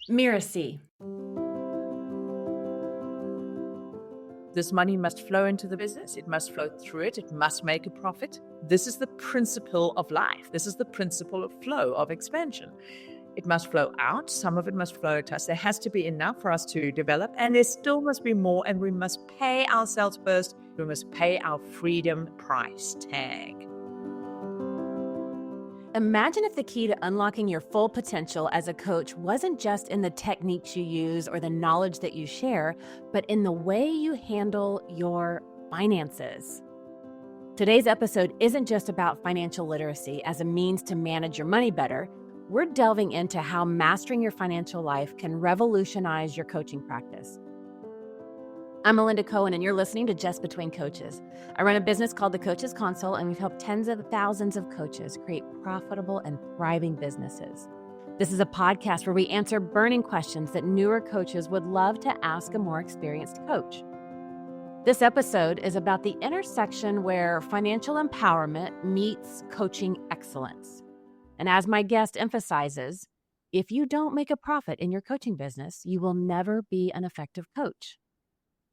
Mirasee. This money must flow into the business. It must flow through it. It must make a profit. This is the principle of life. This is the principle of flow, of expansion. It must flow out. Some of it must flow to us. There has to be enough for us to develop, and there still must be more, and we must pay ourselves first. We must pay our freedom price tag. Imagine if the key to unlocking your full potential as a coach wasn't just in the techniques you use or the knowledge that you share, but in the way you handle your finances. Today's episode isn't just about financial literacy as a means to manage your money better. We're delving into how mastering your financial life can revolutionize your coaching practice. I'm Melinda Cohan, and you're listening to Just Between Coaches. I run a business called The Coaches Console, and we've helped tens of thousands of coaches create profitable and thriving businesses. This is a podcast where we answer burning questions that newer coaches would love to ask a more experienced coach. This episode is about the intersection where financial empowerment meets coaching excellence. And as my guest emphasizes, if you don't make a profit in your coaching business, you will never be an effective coach.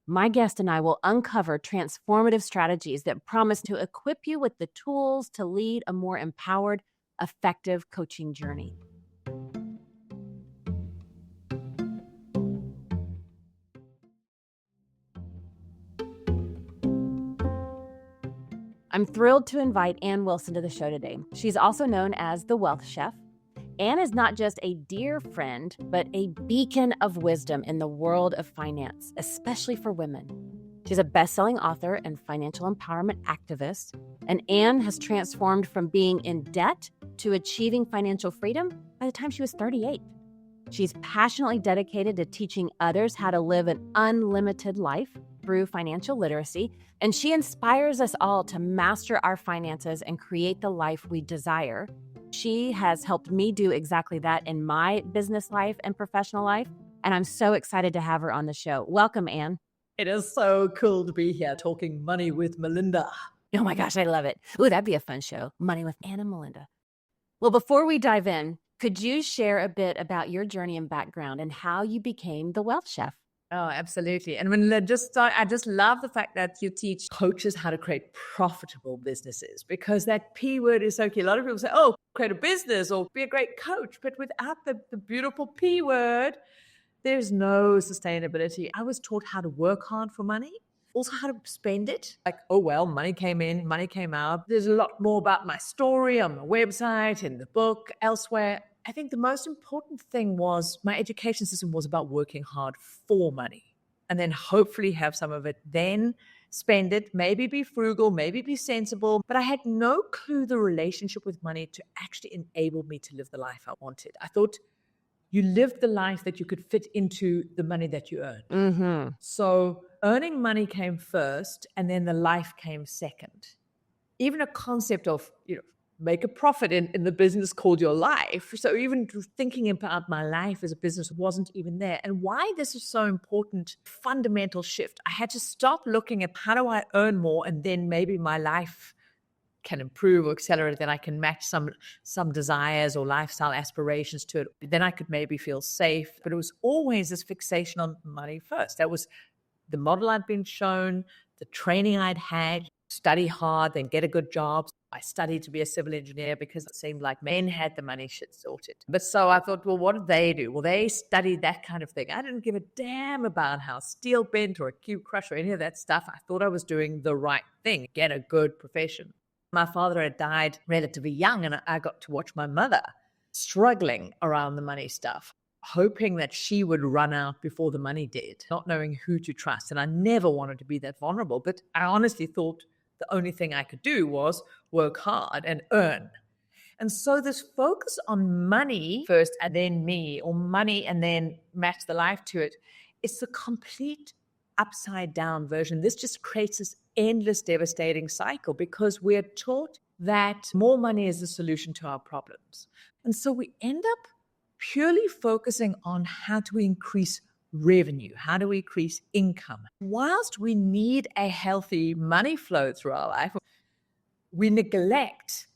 My guest and I will uncover transformative strategies that promise to equip you with the tools to lead a more empowered, effective coaching journey. I'm thrilled to invite Ann Wilson to the show today. She's also known as the Wealth Chef. Ann is not just a dear friend, but a beacon of wisdom in the world of finance, especially for women. She's a best-selling author and financial empowerment activist, and Ann has transformed from being in debt to achieving financial freedom by the time she was 38. She's passionately dedicated to teaching others how to live an unlimited life through financial literacy, and she inspires us all to master our finances and create the life we desire. She has helped me do exactly that in my business life and professional life, and I'm so excited to have her on the show. Welcome, Ann. It is so cool to be here talking money with Melinda. Oh my gosh, I love it. Ooh, that'd be a fun show. Money with Ann and Melinda. Well, before we dive in, could you share a bit about your journey and background and how you became the Wealth Chef? Oh, absolutely. And when I just love the fact that you teach coaches how to create profitable businesses, because that P word is so key. A lot of people say, oh, create a business or be a great coach. But without the beautiful P word, there's no sustainability. I was taught how to work hard for money, also how to spend it. Like, oh, well, money came in, money came out. There's a lot more about my story on my website, in the book, elsewhere. I think the most important thing was my education system was about working hard for money and then hopefully have some of it, then spend it, maybe be frugal, maybe be sensible. But I had no clue the relationship with money to actually enable me to live the life I wanted. I thought you lived the life that you could fit into the money that you earned. Mm-hmm. So earning money came first and then the life came second. Even a concept of, make a profit in the business called your life. So even thinking about my life as a business wasn't even there. And why this is so important, fundamental shift. I had to stop looking at how do I earn more and then maybe my life can improve or accelerate, then I can match some desires or lifestyle aspirations to it. Then I could maybe feel safe. But it was always this fixation on money first. That was the model I'd been shown, the training I'd had, study hard, then get a good job. I studied to be a civil engineer because it seemed like men had the money shit sorted. But so I thought, well, what did they do? Well, they studied that kind of thing. I didn't give a damn about how steel bent or a cube crusher or any of that stuff. I thought I was doing the right thing, get a good profession. My father had died relatively young, and I got to watch my mother struggling around the money stuff, hoping that she would run out before the money did, not knowing who to trust. And I never wanted to be that vulnerable, but I honestly thought the only thing I could do was work hard and earn. And so this focus on money first and then me, or money and then match the life to it, it's the complete upside down version. This just creates this endless devastating cycle because we're taught that more money is the solution to our problems. And so we end up purely focusing on how to increase revenue, how do we increase income. Whilst we need a healthy money flow through our life, we neglect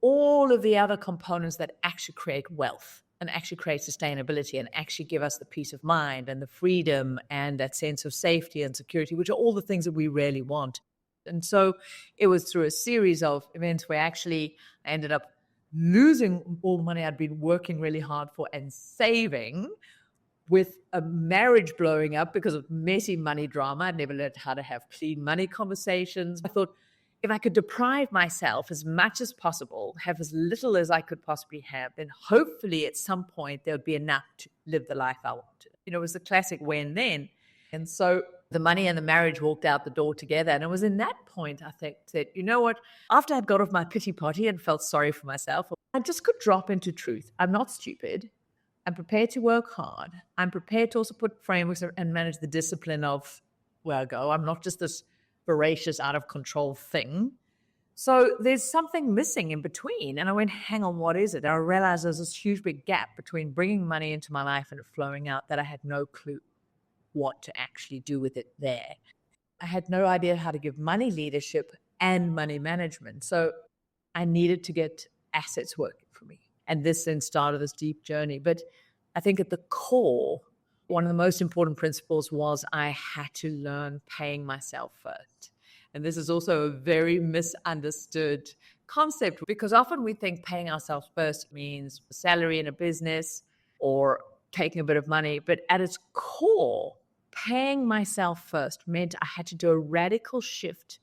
all of the other components that actually create wealth. and actually create sustainability and actually give us the peace of mind and the freedom and that sense of safety and security, which are all the things that we really want. And so it was through a series of events where actually I ended up losing all the money I'd been working really hard for and saving, with a marriage blowing up because of messy money drama. I'd never learned how to have clean money conversations. I thought, if I could deprive myself as much as possible, have as little as I could possibly have, then hopefully at some point there would be enough to live the life I wanted. It was a classic when then. And so the money and the marriage walked out the door together. And it was in that point, I think, that, you know what, after I'd got off my pity potty and felt sorry for myself, I just could drop into truth. I'm not stupid. I'm prepared to work hard. I'm prepared to also put frameworks and manage the discipline of where I go. I'm not just this voracious, out of control thing. So there's something missing in between. And I went, hang on, what is it? And I realized there's this huge big gap between bringing money into my life and it flowing out that I had no clue what to actually do with it there. I had no idea how to give money leadership and money management. So I needed to get assets working for me. And this then started this deep journey. But I think at the core, one of the most important principles was I had to learn paying myself first. And this is also a very misunderstood concept, because often we think paying ourselves first means a salary in a business or taking a bit of money. But at its core, paying myself first meant I had to do a radical shift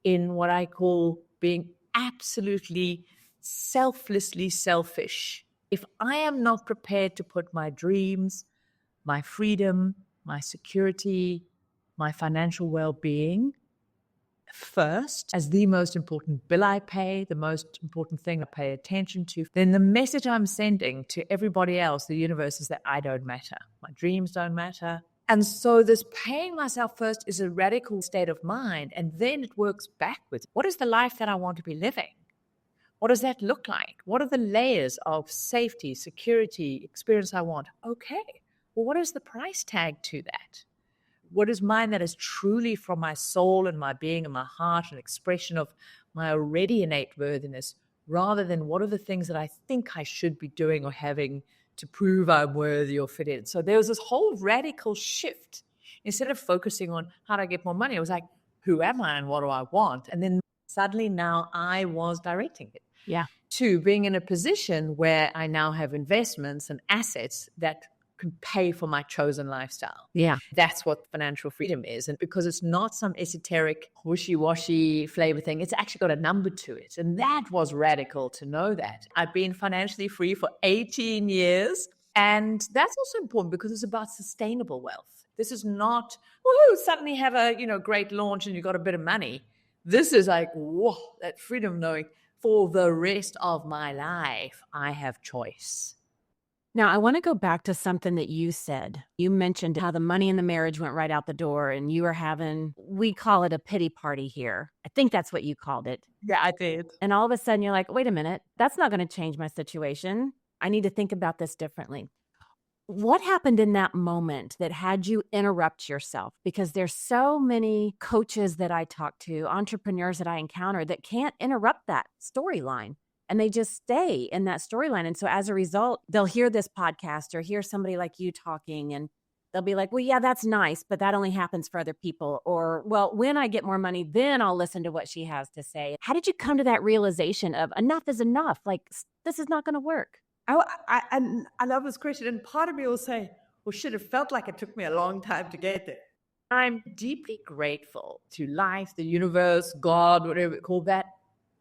in what I call being absolutely selflessly selfish. If I am not prepared to put my dreams, my freedom, my security, my financial well-being first as the most important bill I pay, the most important thing I pay attention to, then the message I'm sending to everybody else, the universe, is that I don't matter. My dreams don't matter. And so this paying myself first is a radical state of mind. And then it works backwards. What is the life that I want to be living? What does that look like? What are the layers of safety, security, experience I want? Okay, well, what is the price tag to that? What is mine that is truly from my soul and my being and my heart, an expression of my already innate worthiness, rather than what are the things that I think I should be doing or having to prove I'm worthy or fit in? So there was this whole radical shift. Instead of focusing on how do I get more money, I was like, who am I and what do I want? And then suddenly now I was directing it. Yeah. To being in a position where I now have investments and assets that can pay for my chosen lifestyle. Yeah. That's what financial freedom is. And because it's not some esoteric, wishy-washy flavor thing, it's actually got a number to it. And that was radical to know that. I've been financially free for 18 years. And that's also important because it's about sustainable wealth. This is not, suddenly have a, great launch and you got a bit of money. This is like, whoa, that freedom knowing for the rest of my life, I have choice. Now, I want to go back to something that you said. You mentioned how the money in the marriage went right out the door and you were having, we call it a pity party here. I think that's what you called it. Yeah, I did. And all of a sudden you're like, wait a minute, that's not going to change my situation. I need to think about this differently. What happened in that moment that had you interrupt yourself? Because there's so many coaches that I talk to, entrepreneurs that I encounter that can't interrupt that storyline. And they just stay in that storyline. And so as a result, they'll hear this podcast or hear somebody like you talking and they'll be like, well, yeah, that's nice, but that only happens for other people. Or, well, when I get more money, then I'll listen to what she has to say. How did you come to that realization of enough is enough? Like, this is not going to work. I love this question. And part of me will say, well, shit, it felt like it took me a long time to get there. I'm deeply grateful to life, the universe, God, whatever we call that.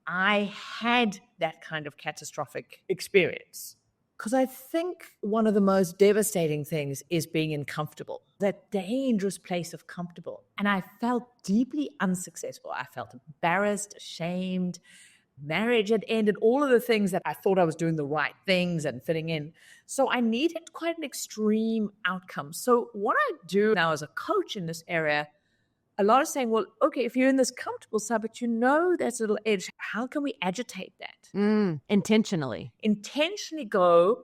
I had that kind of catastrophic experience because I think one of the most devastating things is being uncomfortable, that dangerous place of comfortable. And I felt deeply unsuccessful. I felt embarrassed, ashamed. Marriage had ended, all of the things that I thought I was doing the right things and fitting in. So I needed quite an extreme outcome. So what I do now as a coach in this area, a lot of saying, well, okay, if you're in this comfortable side, but there's a little edge, how can we agitate that? Intentionally go,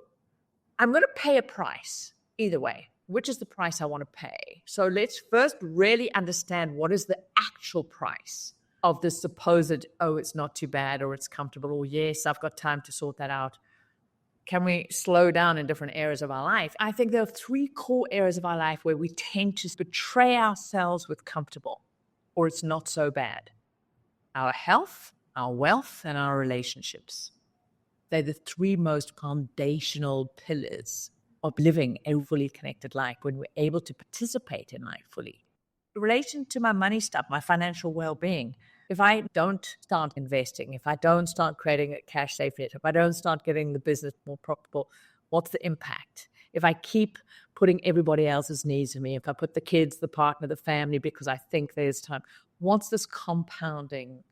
I'm going to pay a price either way. Which is the price I want to pay? So let's first really understand what is the actual price of this supposed, it's not too bad, or it's comfortable, or yes, I've got time to sort that out. can we slow down in different areas of our life? I think there are 3 core areas of our life where we tend to betray ourselves with comfortable, or it's not so bad. Our health, our wealth, and our relationships. They're the 3 most foundational pillars of living a fully connected life when we're able to participate in life fully. In relation to my money stuff, my financial well-being, if I don't start investing, if I don't start creating a cash safety net, if I don't start getting the business more profitable, what's the impact? If I keep putting everybody else's needs in me, if I put the kids, the partner, the family, because I think there's time, what's this compounding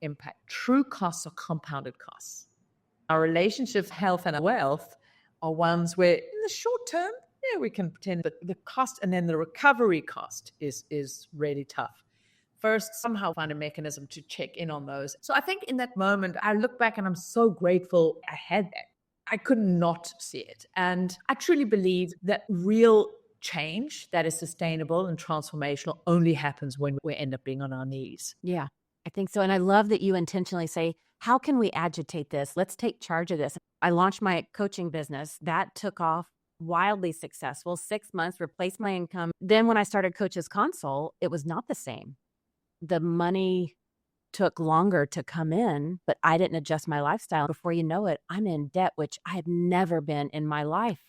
impact? True costs are compounded costs. Our relationships, health, and wealth are ones where in the short term, yeah, we can pretend, but the cost and then the recovery cost is really tough. First, somehow find a mechanism to check in on those. So I think in that moment, I look back and I'm so grateful I had that. I could not see it. And I truly believe that real change that is sustainable and transformational only happens when we end up being on our knees. Yeah, I think so. And I love that you intentionally say, how can we agitate this? Let's take charge of this. I launched my coaching business. That took off, wildly successful. 6 months, replaced my income. Then when I started Coach's Console, it was not the same. The money took longer to come in, but I didn't adjust my lifestyle. Before you know it, I'm in debt, which I have never been in my life.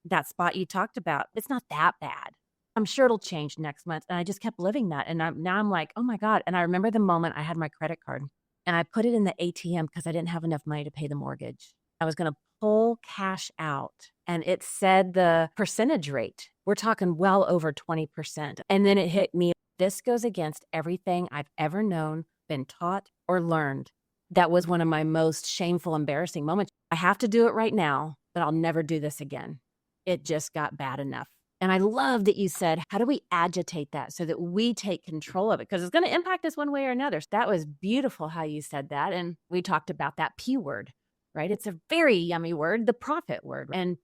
That spot you talked about, it's not that bad. I'm sure it'll change next month. And I just kept living that. And now I'm like, oh my God. And I remember the moment I had my credit card and I put it in the ATM because I didn't have enough money to pay the mortgage. I was going to pull cash out and it said the percentage rate. We're talking well over 20%. And then it hit me. This goes against everything I've ever known, been taught, or learned. That was one of my most shameful, embarrassing moments. I have to do it right now, but I'll never do this again. It just got bad enough. And I love that you said, how do we agitate that so that we take control of it? Because it's going to impact us one way or another. That was beautiful how you said that. And we talked about that P word, right? It's a very yummy word, the profit word. And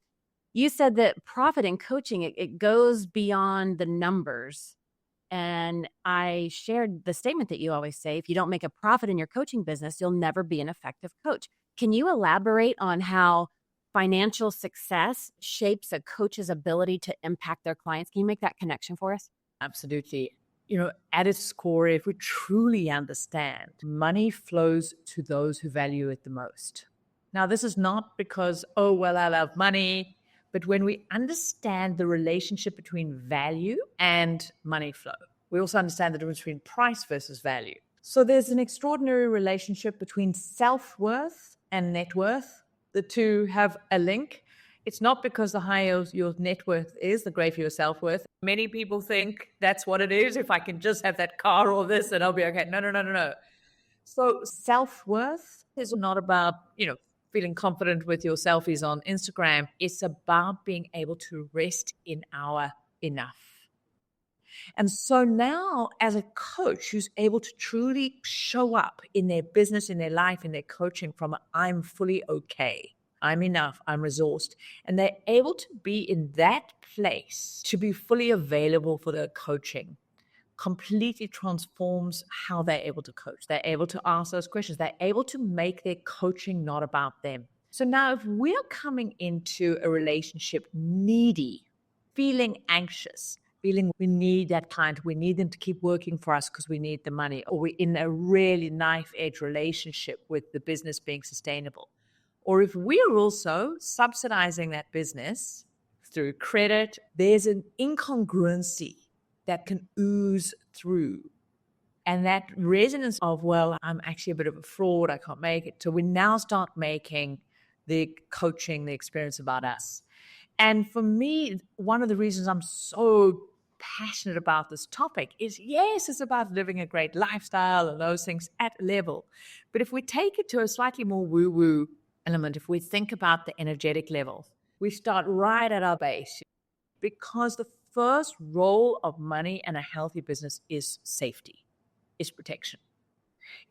you said that profit in coaching, it goes beyond the numbers. And I shared the statement that you always say, if you don't make a profit in your coaching business, you'll never be an effective coach. Can you elaborate on how financial success shapes a coach's ability to impact their clients? Can you make that connection for us? Absolutely. At its core, if we truly understand, money flows to those who value it the most. Now, this is not because, I love money. But when we understand the relationship between value and money flow, we also understand the difference between price versus value. So there's an extraordinary relationship between self-worth and net worth. The two have a link. It's not because the higher your net worth is, the greater your self-worth. Many people think that's what it is. If I can just have that car or this, then I'll be okay. No. So self-worth is not about, feeling confident with your selfies on Instagram. It's about being able to rest in our enough. And so now as a coach who's able to truly show up in their business, in their life, in their coaching from I'm fully okay, I'm enough, I'm resourced, and they're able to be in that place to be fully available for their coaching, completely transforms how they're able to coach. They're able to ask those questions. They're able to make their coaching not about them. So now if we're coming into a relationship needy, feeling anxious, feeling we need that client, we need them to keep working for us because we need the money, or we're in a really knife-edge relationship with the business being sustainable, or if we're also subsidizing that business through credit, there's an incongruency that can ooze through. And that resonance of, I'm actually a bit of a fraud, I can't make it. So we now start making the coaching, the experience about us. And for me, one of the reasons I'm so passionate about this topic is, yes, it's about living a great lifestyle and those things at level. But if we take it to a slightly more woo-woo element, if we think about the energetic level, we start right at our base. Because the first role of money and a healthy business is safety, is protection.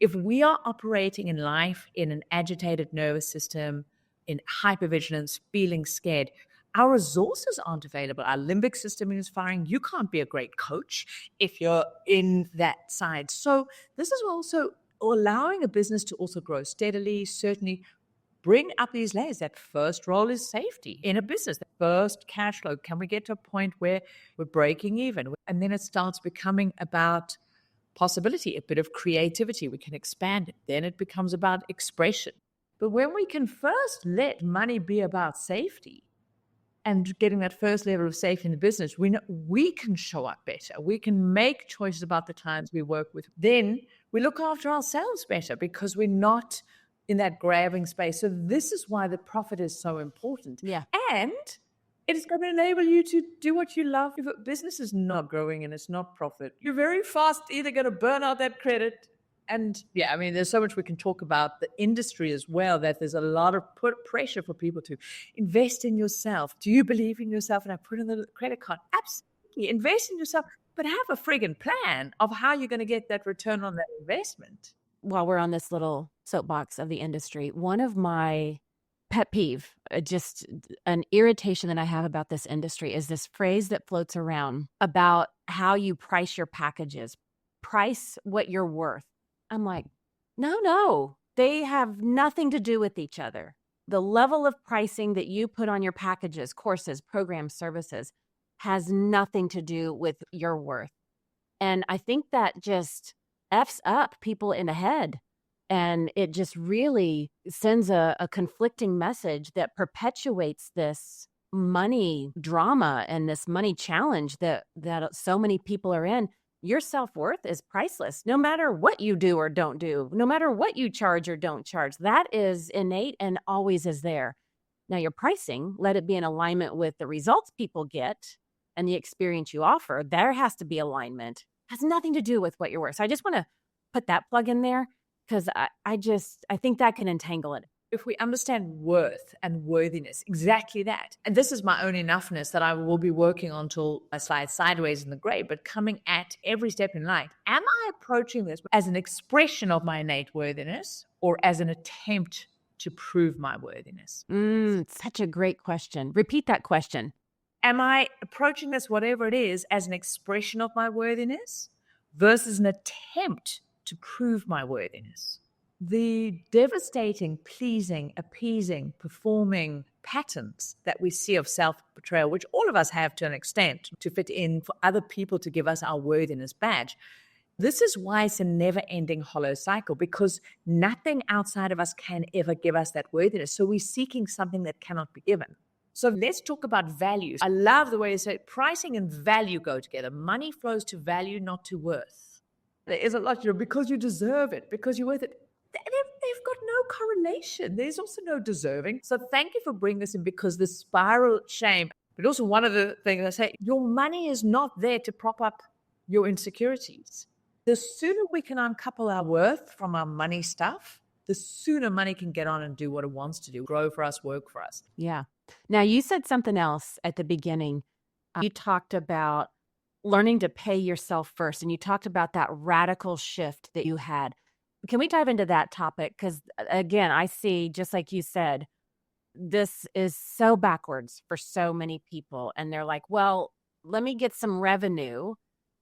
If we are operating in life in an agitated nervous system, in hypervigilance, feeling scared, our resources aren't available. Our limbic system is firing. You can't be a great coach if you're in that side. So this is also allowing a business to also grow steadily, certainly bring up these layers. That first role is safety in a business. The first cash flow. Can we get to a point where we're breaking even? And then it starts becoming about possibility, a bit of creativity. We can expand it. Then it becomes about expression. But when we can first let money be about safety and getting that first level of safety in the business, we can show up better. We can make choices about the times we work with. Then we look after ourselves better because we're not in that grabbing space. So this is why the profit is so important. Yeah. And it is going to enable you to do what you love. If a business is not growing and it's not profit, you're very fast either going to burn out that credit. And yeah, I mean, there's so much we can talk about the industry as well, that there's a lot of pressure for people to invest in yourself. Do you believe in yourself? And I put in the credit card. Absolutely. Invest in yourself, but have a friggin' plan of how you're going to get that return on that investment. While we're on this little soapbox of the industry, one of my pet peeve, just an irritation that I have about this industry is this phrase that floats around about how you price your packages. Price what you're worth. I'm like, no, they have nothing to do with each other. The level of pricing that you put on your packages, courses, programs, services has nothing to do with your worth. And I think that just F's up people in the head. And it just really sends a conflicting message that perpetuates this money drama and this money challenge that so many people are in. Your self-worth is priceless, no matter what you do or don't do, no matter what you charge or don't charge. That is innate and always is there. Now, your pricing, let it be in alignment with the results people get and the experience you offer. There has to be alignment. It has nothing to do with what you're worth. So I just want to put that plug in there because I think that can entangle it. If we understand worth and worthiness, exactly that. And this is my own enoughness that I will be working on till I slide sideways in the grave, but coming at every step in life. Am I approaching this as an expression of my innate worthiness or as an attempt to prove my worthiness? Such a great question. Repeat that question. Am I approaching this, whatever it is, as an expression of my worthiness versus an attempt to prove my worthiness? The devastating, pleasing, appeasing, performing patterns that we see of self-betrayal, which all of us have to an extent to fit in for other people to give us our worthiness badge. This is why it's a never-ending hollow cycle, because nothing outside of us can ever give us that worthiness. So we're seeking something that cannot be given. So let's talk about values. I love the way you say pricing and value go together. Money flows to value, not to worth. There is a lot, because you deserve it, because you're worth it. They've got no correlation. There's also no deserving. So thank you for bringing this in, because the spiral shame, but also one of the things I say, your money is not there to prop up your insecurities. The sooner we can uncouple our worth from our money stuff, the sooner money can get on and do what it wants to do, grow for us, work for us. Yeah. Now, you said something else at the beginning. You talked about learning to pay yourself first, and you talked about that radical shift that you had. Can we dive into that topic? Because again, I see, just like you said, this is so backwards for so many people. And they're like, well, let me get some revenue.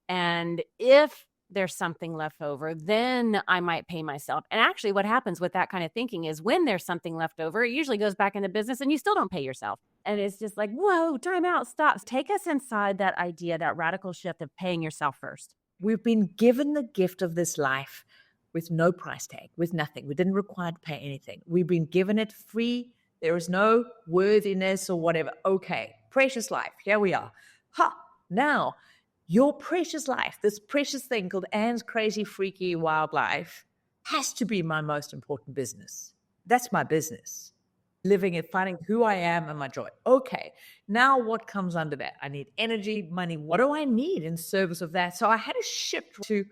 And if there's something left over, then I might pay myself. And actually what happens with that kind of thinking is when there's something left over, it usually goes back into business and you still don't pay yourself. And it's just like, whoa, time out, stop. Take us inside that idea, that radical shift of paying yourself first. We've been given the gift of this life with no price tag, with nothing. We didn't require to pay anything. We've been given it free. There is no worthiness or whatever. Okay, precious life. Here we are. Now, your precious life, this precious thing called Anne's crazy, freaky wildlife, has to be my most important business. That's my business. Living it, finding who I am and my joy. Okay, now what comes under that? I need energy, money. What do I need in service of that? So I had to shift to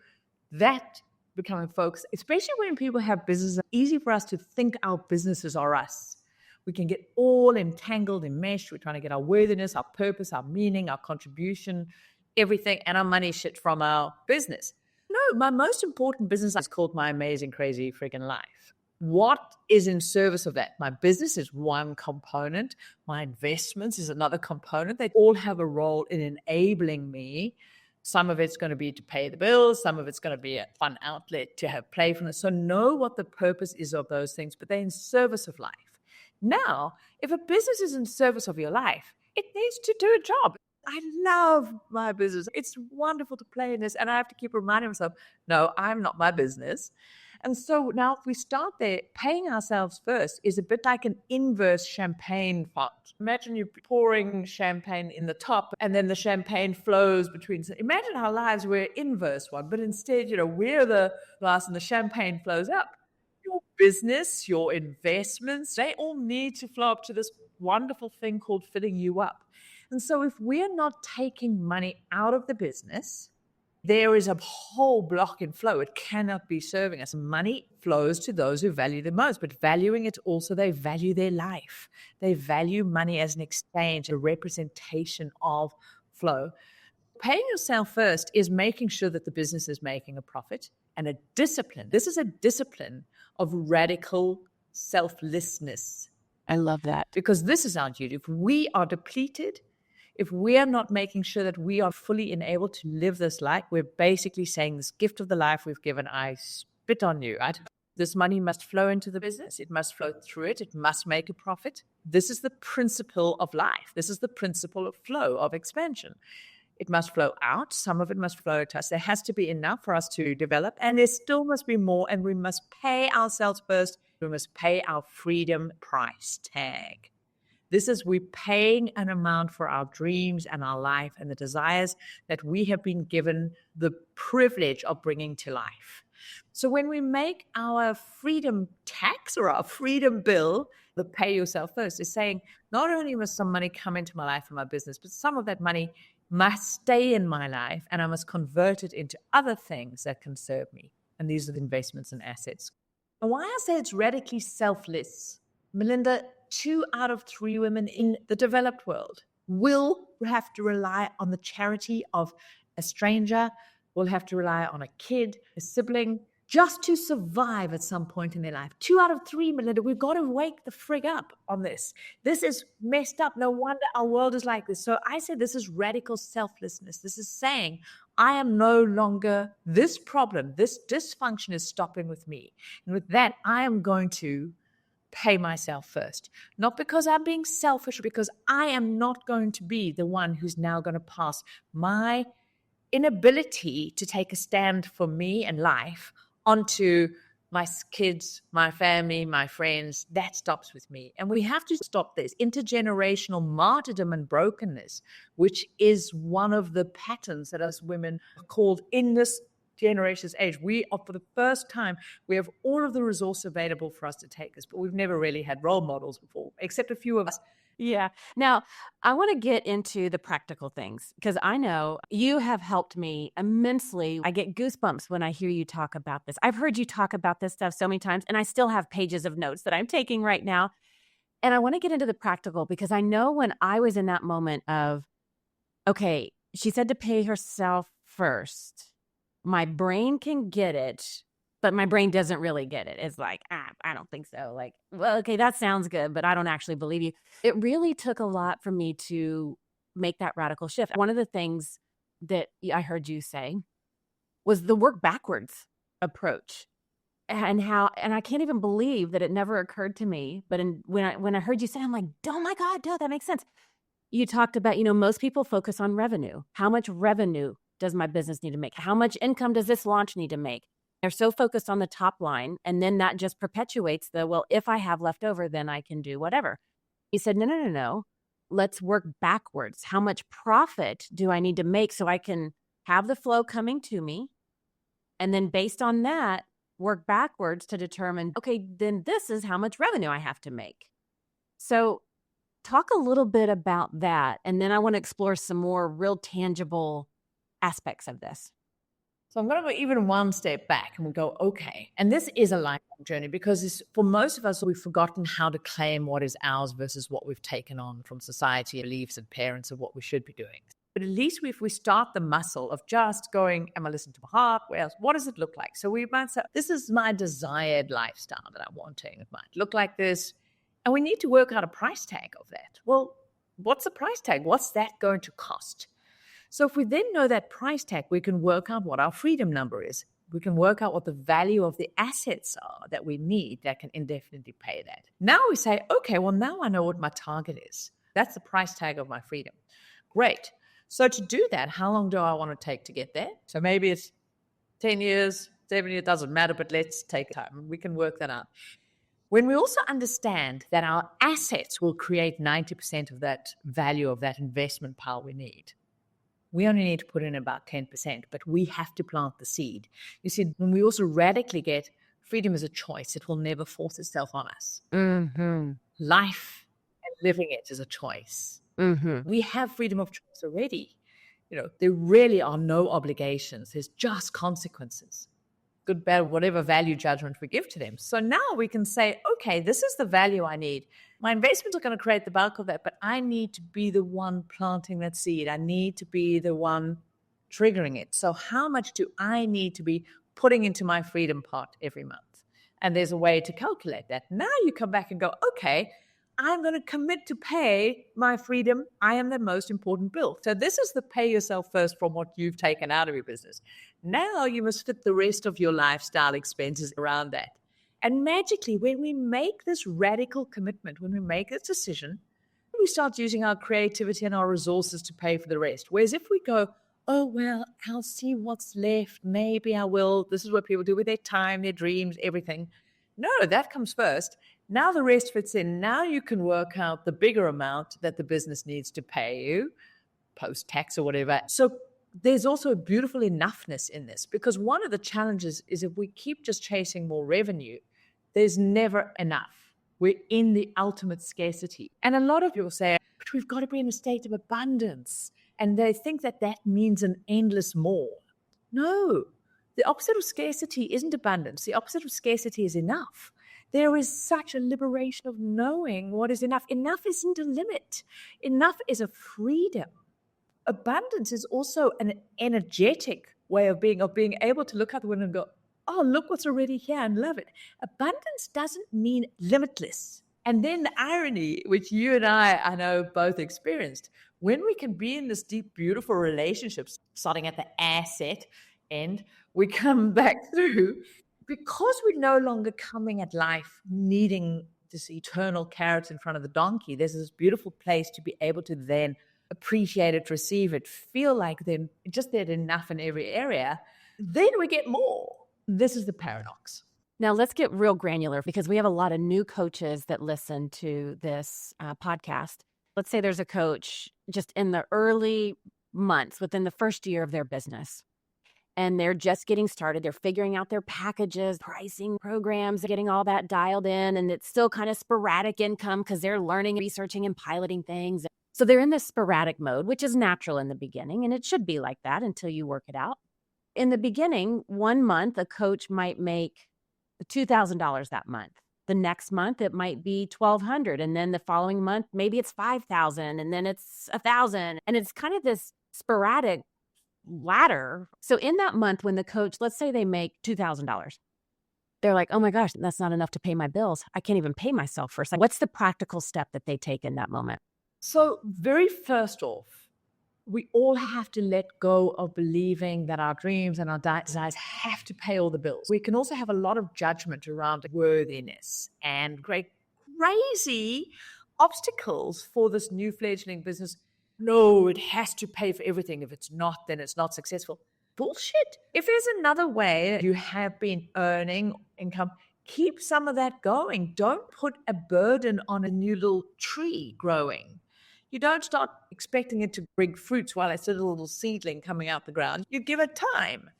that becoming focused, especially when people have businesses. It's easy for us to think our businesses are us. We can get all entangled, enmeshed. We're trying to get our worthiness, our purpose, our meaning, our contribution, everything, and our money shit from our business. No, my most important business is called my amazing, crazy, freaking life. What is in service of that? My business is one component. My investments is another component. They all have a role in enabling me. Some of it's going to be to pay the bills. Some of it's going to be a fun outlet to have playfulness. So know what the purpose is of those things, but they're in service of life. Now, if a business is in service of your life, it needs to do a job. I love my business. It's wonderful to play in this. And I have to keep reminding myself, no, I'm not my business. And so now if we start there, paying ourselves first is a bit like an inverse champagne font. Imagine you're pouring champagne in the top and then the champagne flows between. Imagine our lives were inverse one, but instead, we're the glass and the champagne flows up. Your business, your investments, they all need to flow up to this wonderful thing called filling you up. And so if we're not taking money out of the business, there is a whole block in flow. It cannot be serving us. Money flows to those who value the most, but valuing it also, they value their life. They value money as an exchange, a representation of flow. Paying yourself first is making sure that the business is making a profit, and a discipline. This is a discipline of radical selflessness. I love that. Because this is our duty. If we are depleted, if we are not making sure that we are fully enabled to live this life, we're basically saying this gift of the life we've given, I spit on you, right? This money must flow into the business. It must flow through it. It must make a profit. This is the principle of life. This is the principle of flow, of expansion. It must flow out. Some of it must flow to us. There has to be enough for us to develop, and there still must be more, and we must pay ourselves first. We must pay our freedom price tag. This is we're paying an amount for our dreams and our life and the desires that we have been given the privilege of bringing to life. So when we make our freedom tax or our freedom bill, the pay yourself first is saying, not only must some money come into my life and my business, but some of that money must stay in my life and I must convert it into other things that can serve me. And these are the investments and assets. And why I say it's radically selfless, Melinda, 2 out of 3 women in the developed world will have to rely on the charity of a stranger, will have to rely on a kid, a sibling, just to survive at some point in their life. 2 out of 3, Melinda, we've got to wake the frig up on this. This is messed up. No wonder our world is like this. So I say this is radical selflessness. This is saying I am no longer this problem. This dysfunction is stopping with me. And with that, I am going to pay myself first. Not because I'm being selfish, because I am not going to be the one who's now going to pass my inability to take a stand for me and life onto my kids, my family, my friends. That stops with me. And we have to stop this intergenerational martyrdom and brokenness, which is one of the patterns that us women are called in this generation's age. We are, for the first time, we have all of the resources available for us to take us, but we've never really had role models before, except a few of us. Yeah. Now, I want to get into the practical things because I know you have helped me immensely. I get goosebumps when I hear you talk about this. I've heard you talk about this stuff so many times, and I still have pages of notes that I'm taking right now. And I want to get into the practical because I know when I was in that moment of, okay, she said to pay herself first. My brain can get it, but my brain doesn't really get it. It's like, I don't think so. Like, well, okay, that sounds good, but I don't actually believe you. It really took a lot for me to make that radical shift. One of the things that I heard you say was the work backwards approach, and I can't even believe that it never occurred to me. But when I heard you say, I'm like, oh my God, no, that makes sense. You talked about, most people focus on revenue. How much revenue does my business need to make? How much income does this launch need to make? They're so focused on the top line, and then that just perpetuates well, if I have left over, then I can do whatever. He said, no. Let's work backwards. How much profit do I need to make so I can have the flow coming to me? And then based on that, work backwards to determine, okay, then this is how much revenue I have to make. So talk a little bit about that. And then I want to explore some more real tangible aspects of this. So I'm going to go even one step back and we'll go, okay. And this is a lifelong journey because for most of us, we've forgotten how to claim what is ours versus what we've taken on from society, beliefs and parents of what we should be doing. But at least if we start the muscle of just going, am I listening to my heart? Well, what does it look like? So we might say, this is my desired lifestyle that I'm wanting. It might look like this. And we need to work out a price tag of that. Well, what's the price tag? What's that going to cost? So if we then know that price tag, we can work out what our freedom number is. We can work out what the value of the assets are that we need that can indefinitely pay that. Now we say, okay, well, now I know what my target is. That's the price tag of my freedom. Great. So to do that, how long do I want to take to get there? So maybe it's 10 years, 7 years, doesn't matter, but let's take time. We can work that out. When we also understand that our assets will create 90% of that value of that investment pile we need, we only need to put in about 10%, but we have to plant the seed. You see, when we also radically get freedom as a choice, it will never force itself on us. Mm-hmm. Life and living it is a choice. Mm-hmm. We have freedom of choice already. There really are no obligations. There's just consequences. Good, bad, whatever value judgment we give to them. So now we can say, okay, this is the value I need. My investments are going to create the bulk of that, but I need to be the one planting that seed. I need to be the one triggering it. So how much do I need to be putting into my freedom pot every month? And there's a way to calculate that. Now you come back and go, okay, I'm going to commit to pay my freedom. I am the most important bill. So this is the pay yourself first from what you've taken out of your business. Now you must fit the rest of your lifestyle expenses around that. And magically, when we make this radical commitment, when we make this decision, we start using our creativity and our resources to pay for the rest. Whereas if we go, oh, well, I'll see what's left. Maybe I will. This is what people do with their time, their dreams, everything. No, that comes first. Now the rest fits in. Now you can work out the bigger amount that the business needs to pay you, post-tax or whatever. So there's also a beautiful enoughness in this, because one of the challenges is if we keep just chasing more revenue, there's never enough. We're in the ultimate scarcity. And a lot of people say, but we've got to be in a state of abundance. And they think that that means an endless more. No, the opposite of scarcity isn't abundance. The opposite of scarcity is enough. There is such a liberation of knowing what is enough. Enough isn't a limit. Enough is a freedom. Abundance is also an energetic way of being able to look out the window and go, oh, look what's already here and love it. Abundance doesn't mean limitless. And then the irony, which you and I know both experienced, when we can be in this deep, beautiful relationships, starting at the asset end, we come back through, because we're no longer coming at life needing this eternal carrot in front of the donkey. There's this beautiful place to be able to then appreciate it, receive it, feel like they're just there's enough in every area. Then we get more. This is the paradox. Now, let's get real granular, because we have a lot of new coaches that listen to this podcast. Let's say there's a coach just in the early months, within the first year of their business, and they're just getting started. They're figuring out their packages, pricing programs, getting all that dialed in, and it's still kind of sporadic income because they're learning, researching, and piloting things. So they're in this sporadic mode, which is natural in the beginning, and it should be like that until you work it out. In the beginning, 1 month, a coach might make $2,000 that month. The next month, it might be $1,200. And then the following month, maybe it's $5,000, and then it's $1,000. And it's kind of this sporadic ladder. So in that month, when the coach, let's say they make $2,000, they're like, oh my gosh, that's not enough to pay my bills. I can't even pay myself first. Like, what's the practical step that they take in that moment? So very first off, we all have to let go of believing that our dreams and our desires have to pay all the bills. We can also have a lot of judgment around worthiness and crazy obstacles for this new fledgling business. No, it has to pay for everything. If it's not, then it's not successful. Bullshit. If there's another way you have been earning income, keep some of that going. Don't put a burden on a new little tree growing. You don't start expecting it to bring fruits while it's a little seedling coming out the ground. You give it time.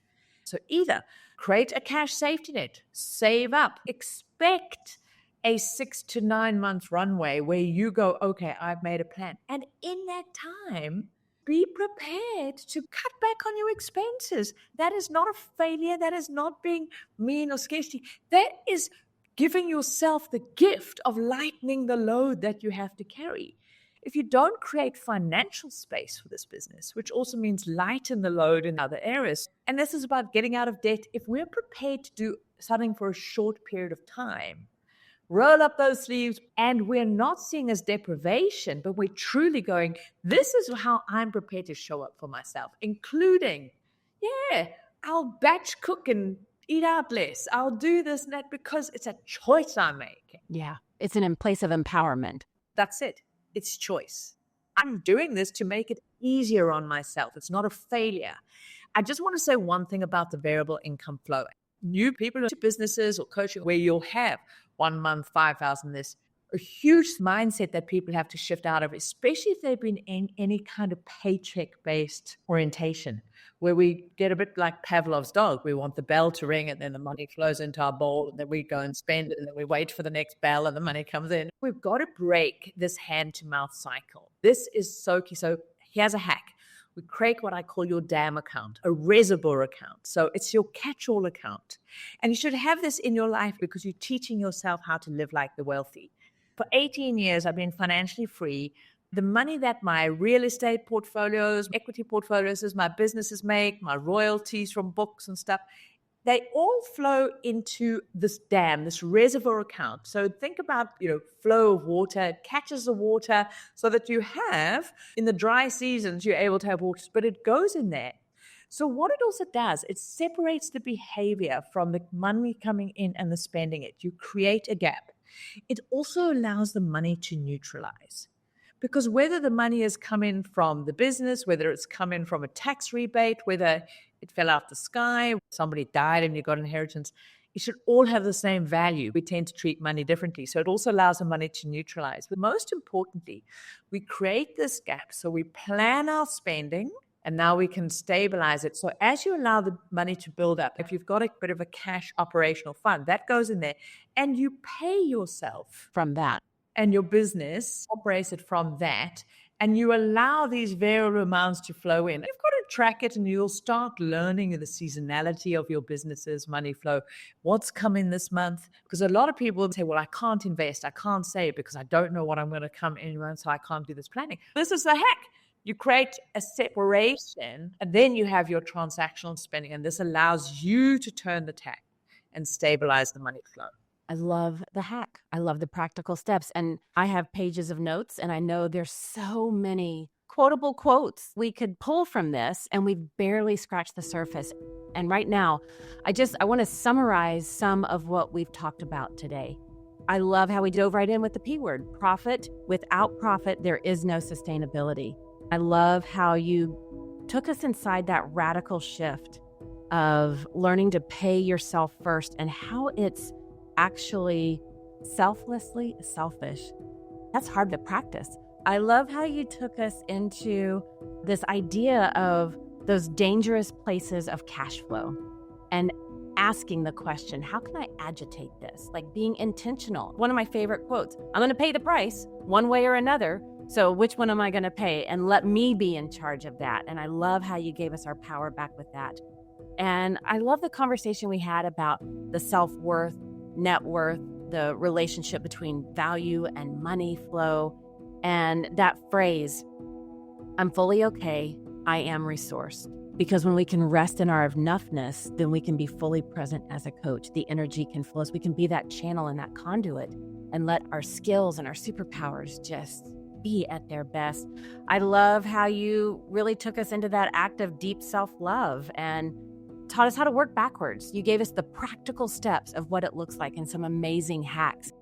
So either create a cash safety net, save up, expect a 6 to 9 month runway where you go, okay, I've made a plan. And in that time, be prepared to cut back on your expenses. That is not a failure. That is not being mean or scarcity. That is giving yourself the gift of lightening the load that you have to carry. If you don't create financial space for this business, which also means lighten the load in other areas, and this is about getting out of debt, if we're prepared to do something for a short period of time, roll up those sleeves, and we're not seeing as deprivation, but we're truly going, this is how I'm prepared to show up for myself, including, I'll batch cook and eat out less. I'll do this and that because it's a choice I'm making. Yeah. It's in place of empowerment. That's it. It's choice. I'm doing this to make it easier on myself. It's not a failure. I just want to say one thing about the variable income flow. New people into businesses or coaching where you'll have 1 month, 5,000 this, a huge mindset that people have to shift out of, especially if they've been in any kind of paycheck-based orientation, where we get a bit like Pavlov's dog. We want the bell to ring and then the money flows into our bowl and then we go and spend it and then we wait for the next bell and the money comes in. We've got to break this hand-to-mouth cycle. This is so key. So here's a hack. We create what I call your DAM account, a reservoir account. So it's your catch-all account. And you should have this in your life because you're teaching yourself how to live like the wealthy. For 18 years, I've been financially free. The money that my real estate portfolios, equity portfolios, my businesses make, my royalties from books and stuff, they all flow into this dam, this reservoir account. So think about, flow of water. It catches the water so that you have, in the dry seasons, you're able to have water, but it goes in there. So what it also does, it separates the behavior from the money coming in and the spending it. You create a gap. It also allows the money to neutralize. Because whether the money has come in from the business, whether it's come in from a tax rebate, whether it fell out the sky, somebody died and you got inheritance, it should all have the same value. We tend to treat money differently. So it also allows the money to neutralize. But most importantly, we create this gap. So we plan our spending and now we can stabilize it. So as you allow the money to build up, if you've got a bit of a cash operational fund, that goes in there and you pay yourself From that. and your business operates it from that, and you allow these variable amounts to flow in. You've got to track it and you'll start learning the seasonality of your business's money flow. What's coming this month? Because a lot of people say, well, I can't invest, I can't save because I don't know what I'm going to come in, so I can't do this planning. This is the hack. You create a separation and then you have your transactional spending, and this allows you to turn the tap and stabilize the money flow. I love the hack. I love the practical steps. And I have pages of notes, and I know there's so many quotable quotes we could pull from this, and we've barely scratched the surface. And right now, I want to summarize some of what we've talked about today. I love how we dove right in with the P word, profit. Without profit, there is no sustainability. I love how you took us inside that radical shift of learning to pay yourself first and how it's actually selflessly selfish. That's hard to practice. I love how you took us into this idea of those dangerous places of cash flow and asking the question, how can I agitate this? Like being intentional. One of my favorite quotes, I'm going to pay the price one way or another. So which one am I going to pay? And let me be in charge of that. And I love how you gave us our power back with that. And I love the conversation we had about the self-worth, net worth, the relationship between value and money flow, and that phrase, I'm fully okay, I am resourced. Because when we can rest in our enoughness, then we can be fully present as a coach. The energy can flow. We can be that channel and that conduit and let our skills and our superpowers just be at their best. I love how you really took us into that act of deep self-love and taught us how to work backwards. You gave us the practical steps of what it looks like and some amazing hacks.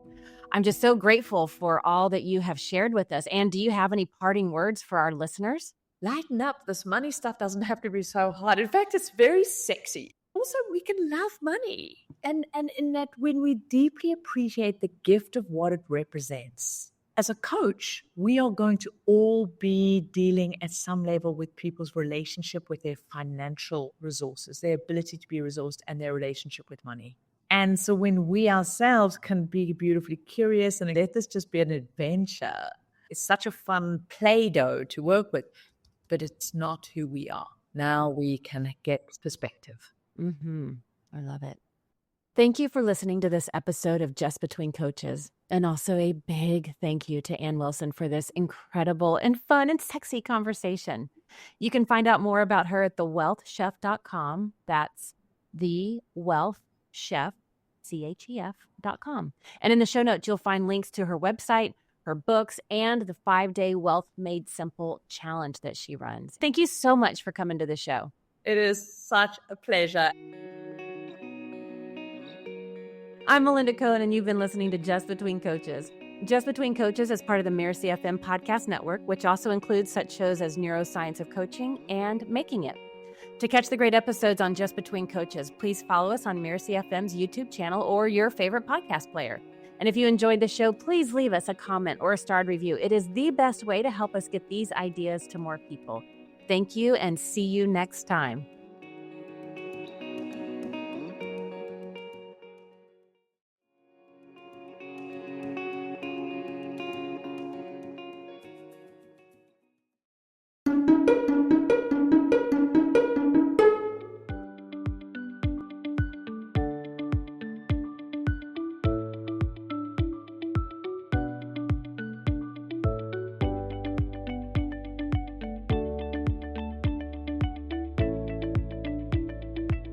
I'm just so grateful for all that you have shared with us. And do you have any parting words for our listeners? Lighten up. This money stuff doesn't have to be so hard. In fact, it's very sexy. Also, we can love money. And in that, when we deeply appreciate the gift of what it represents. As a coach, we are going to all be dealing at some level with people's relationship with their financial resources, their ability to be resourced, and their relationship with money. And so when we ourselves can be beautifully curious and let this just be an adventure, it's such a fun Play-Doh to work with, but it's not who we are. Now we can get perspective. I love it. Thank you for listening to this episode of Just Between Coaches. And also a big thank you to Ann Wilson for this incredible and fun and sexy conversation. You can find out more about her at thewealthchef.com. That's thewealthchef, CHEF.com. And in the show notes, you'll find links to her website, her books, and the 5-day Wealth Made Simple challenge that she runs. Thank you so much for coming to the show. It is such a pleasure. I'm Melinda Cohan, and you've been listening to Just Between Coaches. Just Between Coaches is part of the Mirasee FM podcast network, which also includes such shows as Neuroscience of Coaching and Making It. To catch the great episodes on Just Between Coaches, please follow us on Mirasee FM's YouTube channel or your favorite podcast player. And if you enjoyed the show, please leave us a comment or a starred review. It is the best way to help us get these ideas to more people. Thank you, and see you next time.